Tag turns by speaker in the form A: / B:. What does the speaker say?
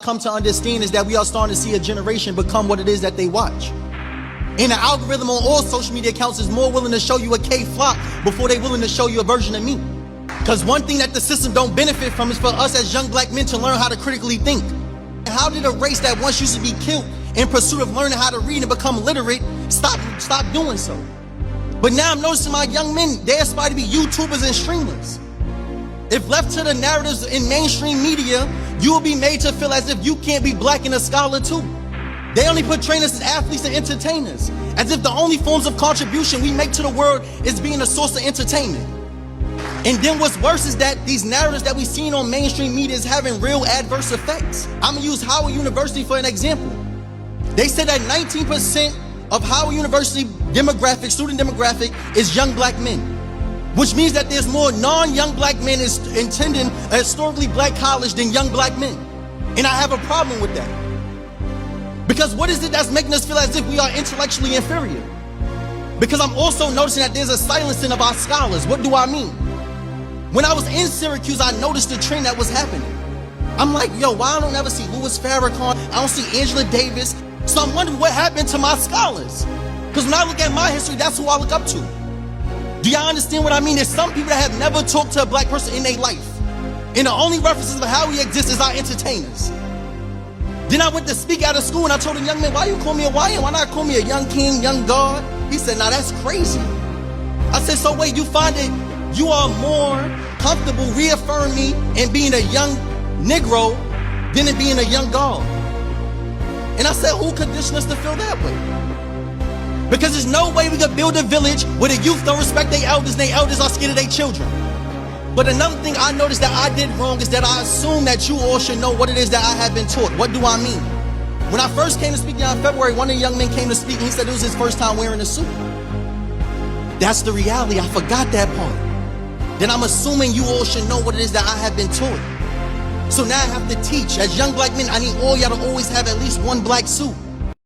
A: come to understand is that we are starting to see a generation become what it is that they watch. And the algorithm on all social media accounts is more willing to show you a K-flop before they're willing to show you a version of me. Because one thing that the system don't benefit from is for us as young black men to learn how to critically think. How did a race that once used to be killed in pursuit of learning how to read and become literate stop doing so? But now I'm noticing my young men, they aspire to be YouTubers and streamers. If left to the narratives in mainstream media, you will be made to feel as if you can't be black and a scholar too. They only portray us as athletes and entertainers, as if the only forms of contribution we make to the world is being a source of entertainment. And then what's worse is that these narratives that we've seen on mainstream media is having real adverse effects. I'm gonna use Howard University for an example. They said that 19% of Howard University student demographic is young black men, which means that there's more non-young black men attending a historically black college than young black men. And I have a problem with that. Because what is it that's making us feel as if we are intellectually inferior? Because I'm also noticing that there's a silencing of our scholars. What do I mean? When I was in Syracuse, I noticed the trend that was happening. I'm like, yo, why I don't ever see Louis Farrakhan? I don't see Angela Davis. So I'm wondering what happened to my scholars. Because when I look at my history, that's who I look up to. Do y'all understand what I mean? There's some people that have never talked to a black person in their life. And the only references of how we exist is our entertainers. Then I went to speak out of school and I told a young man, why you call me a YN? Why not call me a young king, young god? He said, nah, that's crazy. I said, so wait, you find it you are more comfortable reaffirming me and being a young Negro than in being a young god? And I said, who conditioned us to feel that way? Because there's no way we could build a village where the youth don't respect their elders and their elders are scared of their children. But another thing I noticed that I did wrong is that I assume that you all should know what it is that I have been taught. What do I mean? When I first came to speak in February, one of the young men came to speak and he said it was his first time wearing a suit. That's the reality. I forgot that part. Then I'm assuming you all should know what it is that I have been taught. So now I have to teach. As young black men, I need all y'all to always have at least one black suit.